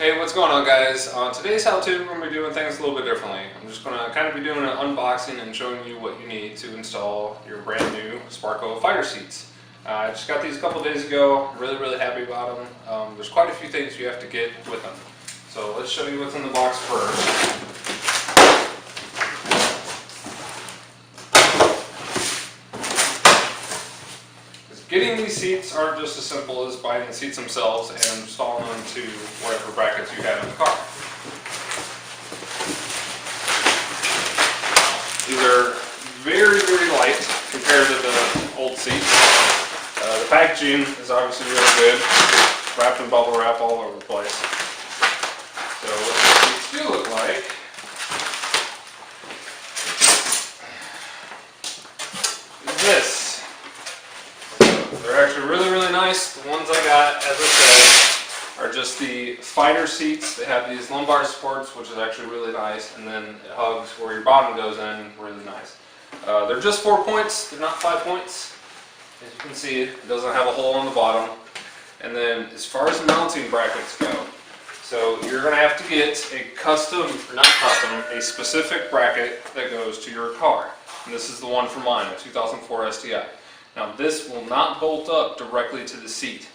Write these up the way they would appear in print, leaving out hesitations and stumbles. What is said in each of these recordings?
Hey, what's going on, guys? Today's how-to, we're going to be doing things a little bit differently. I'm just going to kind of be doing an unboxing and showing you what you need to install your brand new Sparco fighter seats. I just got these a couple days ago. I'm really happy about them. There's quite a few things you have to get with them. So let's show you what's in the box first. Getting these seats aren't just as simple as buying the seats themselves and installing them to whatever brackets you have in the car. These are very light compared to the old seats. The packaging is obviously really good, wrapped in bubble wrap all over the place. So what the seats do look like is this. They're actually really nice. The ones I got, as I said, are just the fighter seats. They have these lumbar supports, which is actually really nice, and then it hugs where your bottom goes in, really nice. They're just 4 points, they're not 5 points. As you can see, it doesn't have a hole on the bottom. And then as far as mounting brackets go, so you're going to have to get a a specific bracket that goes to your car. And this is the one for mine, a 2004 STI. Now this will not bolt up directly to the seat.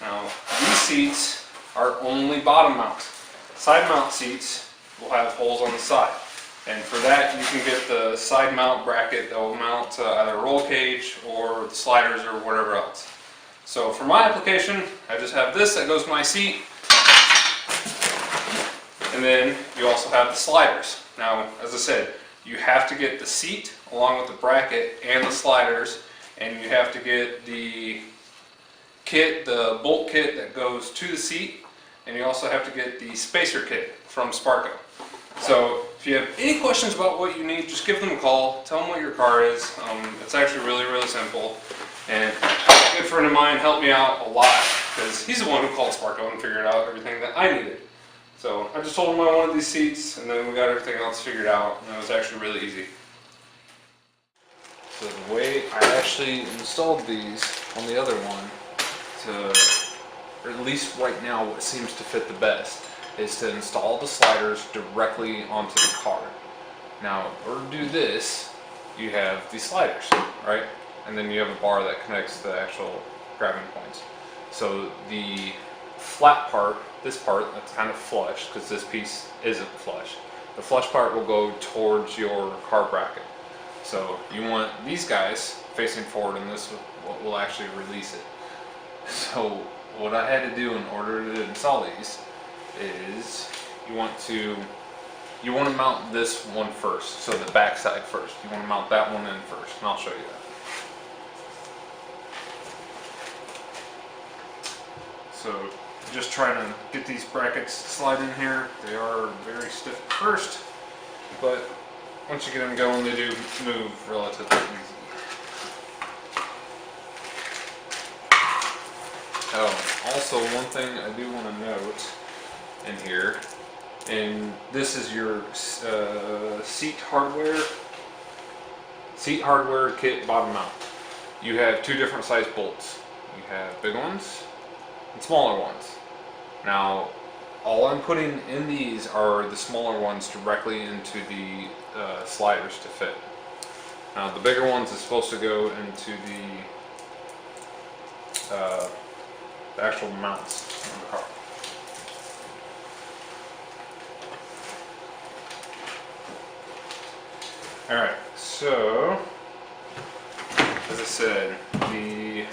Now these seats are only bottom mount. Side mount seats will have holes on the side. And for that you can get the side mount bracket that will mount to either a roll cage or the sliders or whatever else. So for my application, I just have this that goes to my seat. And then you also have the sliders. Now, as I said, you have to get the seat along with the bracket and the sliders. And you have to get the kit, the bolt kit that goes to the seat, and you also have to get the spacer kit from Sparco. So if you have any questions about what you need, just give them a call, tell them what your car is. It's actually really simple, and a good friend of mine helped me out a lot because he's the one who called Sparco and figured out everything that I needed. So I just told him I wanted these seats, and then we got everything else figured out, and it was actually really easy. So the way I actually installed these on the other one, or at least right now what seems to fit the best, is to install the sliders directly onto the car. Now in order to do this, you have these sliders, right? And then you have a bar that connects the actual grabbing points. So the flat part, this part that's kind of flush, because this piece isn't flush, the flush part will go towards your car bracket. So you want these guys facing forward, and this will actually release it. So what I had to do in order to install these is you want to mount this one first, so the back side first. You want to mount that one in first, and I'll show you that. So just trying to get these brackets to slide in here. They are very stiff at first, but once you get them going, they do move relatively easy. Also, one thing I do want to note in here, and this is your seat hardware kit bottom mount. You have two different size bolts. You have big ones and smaller ones. Now, all I'm putting in these are the smaller ones directly into the sliders to fit. Now the bigger ones is supposed to go into the actual mounts on the car. Alright, so as I said, the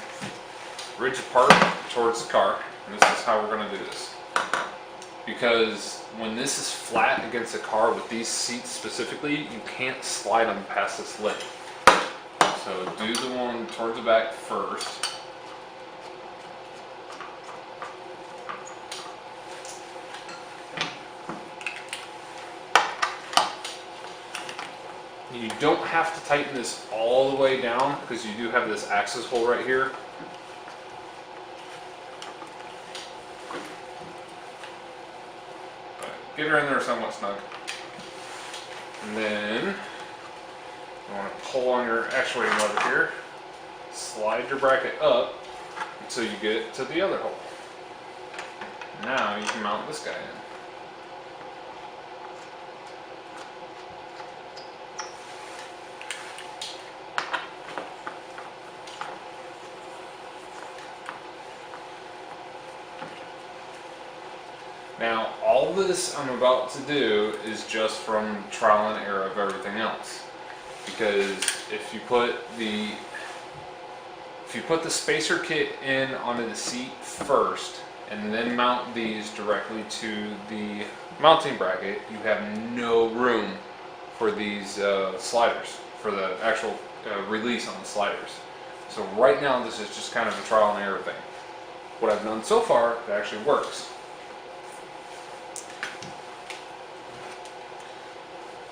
rigid part towards the car, and this is how we're going to do this. Because when this is flat against the car with these seats specifically, you can't slide them past this lid. So do the one towards the back first. You don't have to tighten this all the way down because you do have this access hole right here. Get her in there somewhat snug. And then you want to pull on your actuating lever here, slide your bracket up until you get to the other hole. Now you can mount this guy in. Now, all this I'm about to do is just from trial and error of everything else. Because if you put the spacer kit in onto the seat first and then mount these directly to the mounting bracket, you have no room for these sliders, for the actual release on the sliders. So right now this is just kind of a trial and error thing. What I've done so far, it actually works.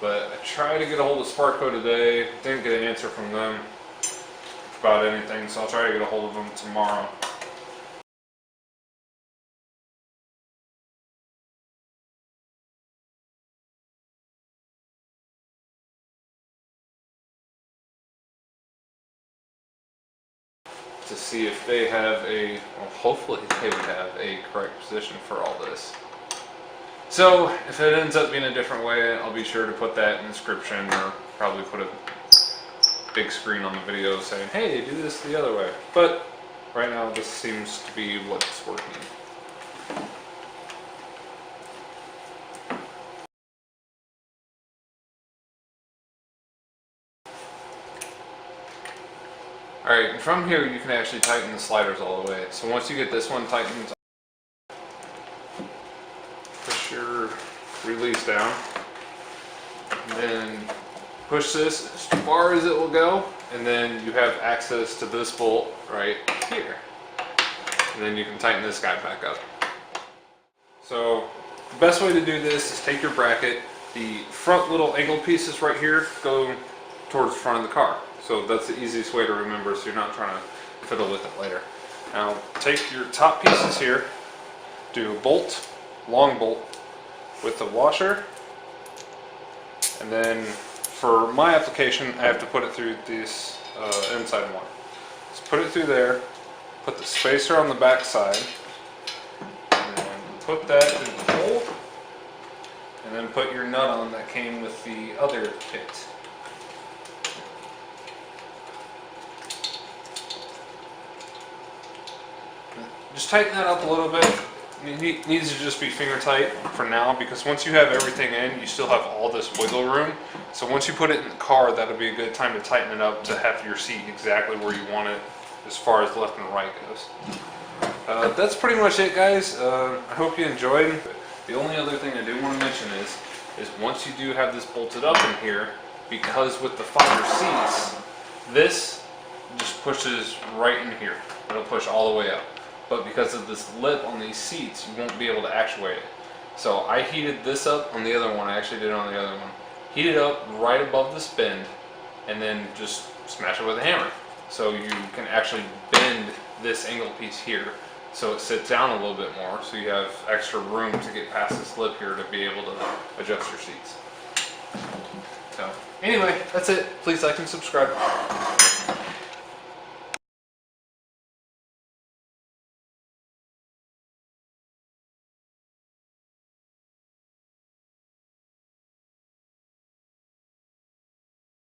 But I tried to get a hold of Sparco today, didn't get an answer from them about anything, so I'll try to get a hold of them tomorrow. To see if they have well, hopefully they would have a correct position for all this. So if it ends up being a different way, I'll be sure to put that in the description, or probably put a big screen on the video saying, hey, do this the other way. But right now this seems to be what's working. Alright, and from here you can actually tighten the sliders all the way. So once you get this one tightened, push your release down, and then push this as far as it will go, and then you have access to this bolt right here. And then you can tighten this guy back up. So the best way to do this is take your bracket, the front little angle pieces right here go towards the front of the car. So that's the easiest way to remember, so you're not trying to fiddle with it later. Now take your top pieces here, do a bolt, long bolt with the washer, and then for my application I have to put it through this inside one. Just put it through there, put the spacer on the back side, and then put that in the hole, and then put your nut on that came with the other kit. Just tighten that up a little bit. It needs to just be finger tight for now, because once you have everything in, you still have all this wiggle room. So once you put it in the car, that'll be a good time to tighten it up to have your seat exactly where you want it as far as left and right goes. That's pretty much it, guys. I hope you enjoyed. The only other thing I do want to mention is once you do have this bolted up in here, because with the fiber seats, this just pushes right in here. It'll push all the way up. But because of this lip on these seats, you won't be able to actuate it. So I heated this up on the other one. I actually did it on the other one. Heat it up right above this bend, and then just smash it with a hammer. So you can actually bend this angle piece here so it sits down a little bit more, so you have extra room to get past this lip here to be able to adjust your seats. So anyway, that's it. Please like and subscribe.